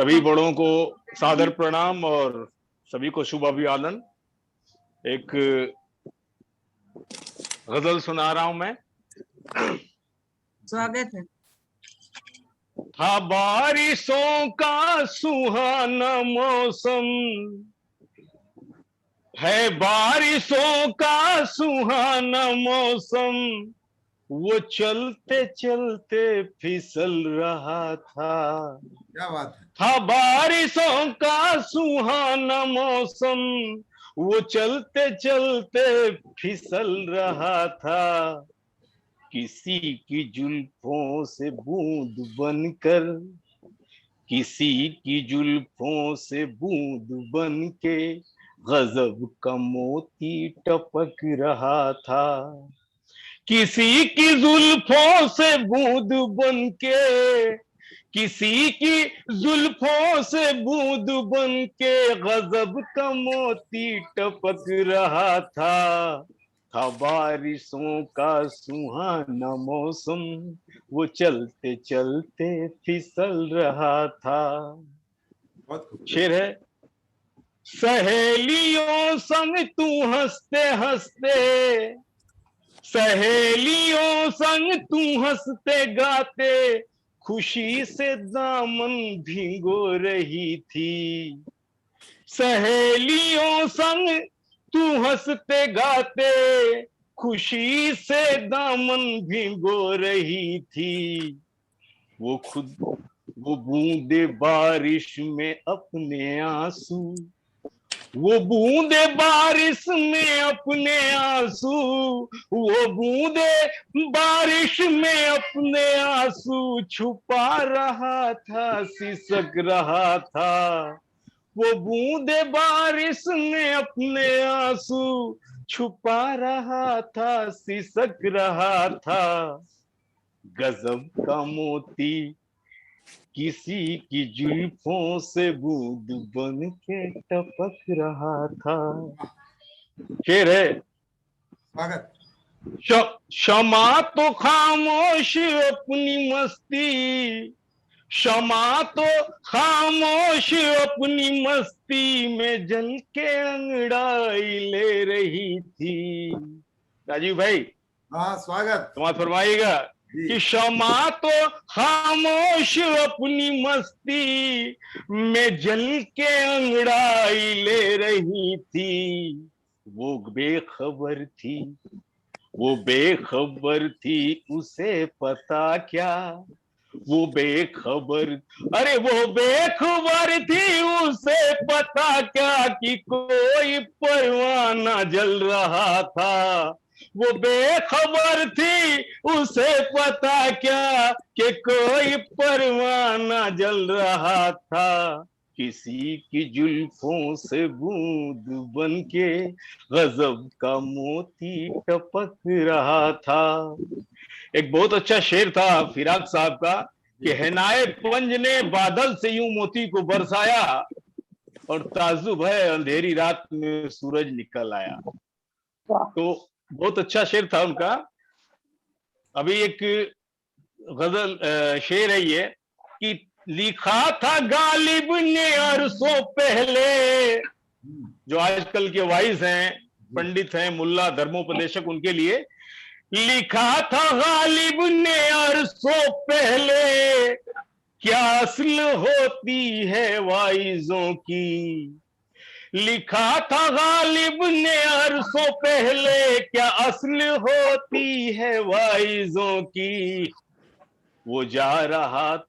सभी बड़ों को सादर प्रणाम और सभी को शुभ अभिवादन। एक गजल सुना रहा हूं मैं। स्वागत है। था बारिशों का सुहाना मौसम, है बारिशों का सुहाना मौसम, वो चलते चलते फिसल रहा था। क्या बात है। था बारिशों का सुहाना मौसम, वो चलते चलते फिसल रहा था। किसी की जुल्फों से बूंद बनकर, किसी की जुल्फों से बूंद बन के गजब का मोती टपक रहा था। किसी की जुल्फों से बूंद बन के, किसी की जुल्फों से बूंद बन के गजब का मोती टपक रहा था। था बारिशों का सुहाना मौसम, वो चलते चलते फिसल रहा था। शेर है। सहेलियों संग तू हंसते हंसते, सहेलियों संग तू हंसते गाते, खुशी से दामन भिगो रही थी। सहेलियों संग तू हंसते गाते, खुशी से दामन भिगो रही थी। वो खुद वो बूंदे बारिश में अपने आंसू, वो बूंदे बारिश में अपने आंसू, वो बूंदे बारिश में अपने आंसू छुपा रहा था, सिसक रहा था। वो बूंदे बारिश में अपने आंसू छुपा रहा था, सिसक रहा था। गजब का मोती किसी की जुल्फों से बूंद बन के टपक रहा था। शेर है। स्वागत। क्षमा तो खामोश अपनी मस्ती, क्षमा तो खामोश अपनी मस्ती में जल के अंगड़ाई ले रही थी। राजीव भाई, हाँ स्वागत। समाज फरमाइएगा कि क्षमा तो खामोश अपनी मस्ती में जल के अंगड़ाई ले रही थी। वो बेखबर थी, वो बेखबर थी, उसे पता क्या। वो बेखबर, अरे वो बेखबर थी, उसे पता क्या कि कोई परवाना जल रहा था। वो बेखबर थी, उसे पता क्या कि कोई परवाना जल रहा था। किसी की जुल्फों से बूंद बन के गजब का मोती टपक रहा था। एक बहुत अच्छा शेर था फिराक साहब का कि हिनाए पंज ने बादल से यूं मोती को बरसाया और ताजुब है अंधेरी रात में सूरज निकल आया। तो बहुत अच्छा शेर था उनका। अभी एक गजल शेर है ये कि लिखा था गालिब ने अरसों पहले, जो आजकल के वाइज हैं, पंडित हैं, मुल्ला, धर्मोपदेशक, उनके लिए लिखा था गालिब ने अरसों पहले, क्या असल होती है वाइजों की। लिखा था गालिब ने अरसों पहले, क्या असल होती है वाइजों की। वो जा रहा,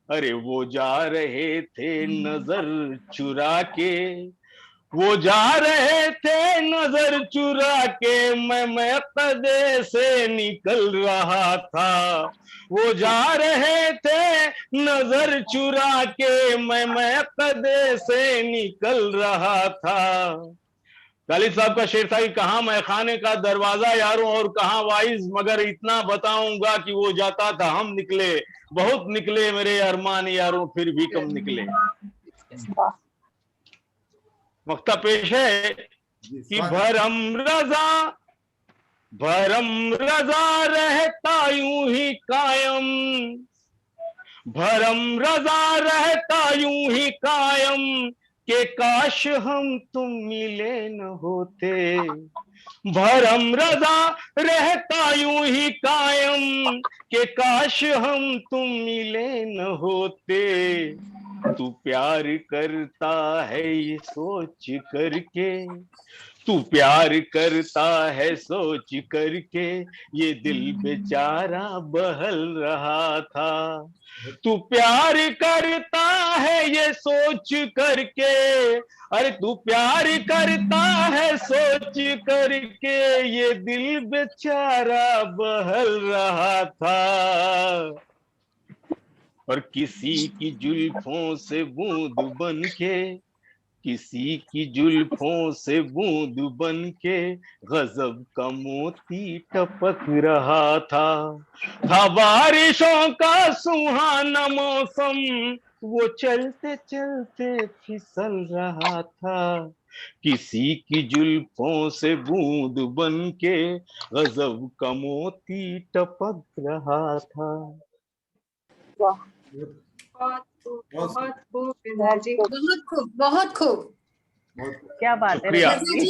अरे वो जा रहे थे नजर चुरा के, वो जा रहे थे नजर चुरा के, मैं कदे से निकल रहा था। वो जा रहे थे नजर चुरा के, मैं कदे से निकल रहा था। गालिब साहब का शेर था कि कहाँ मैं खाने का दरवाजा यारों और कहाँ वाइज, मगर इतना बताऊंगा कि वो जाता था हम निकले, बहुत निकले मेरे अरमान यारों फिर भी कम निकले। मक्ता पेश है कि भरम रजा रहता यूं ही कायम, भरम रजा रहता यूं ही कायम के काश हम तुम मिले न होते। भरम रजा रहता यूं ही कायम के काश हम तुम मिले न होते। तू प्यार करता है ये सोच करके, तू प्यार करता है सोच करके, ये दिल बेचारा बहल रहा था। तू प्यार करता है ये सोच करके, अरे तू प्यार करता है सोच करके, ये दिल बेचारा बहल रहा था। और किसी की जुल्फों से बूंद बन के, किसी की जुल्फों से बूंद बन के गजब का मोती टपक रहा था बारिशों का सुहाना मौसम, वो चलते चलते फिसल रहा था। किसी की जुल्फों से बूंद बन के गजब का मोती टपक रहा था। वाह, बहुत खूब, बहुत बहुत खूब बहुत विद्या जी, खूब, बहुत खूब, बहुत खूब। बहुत क्या बात है शुक्रिया। रजत जी।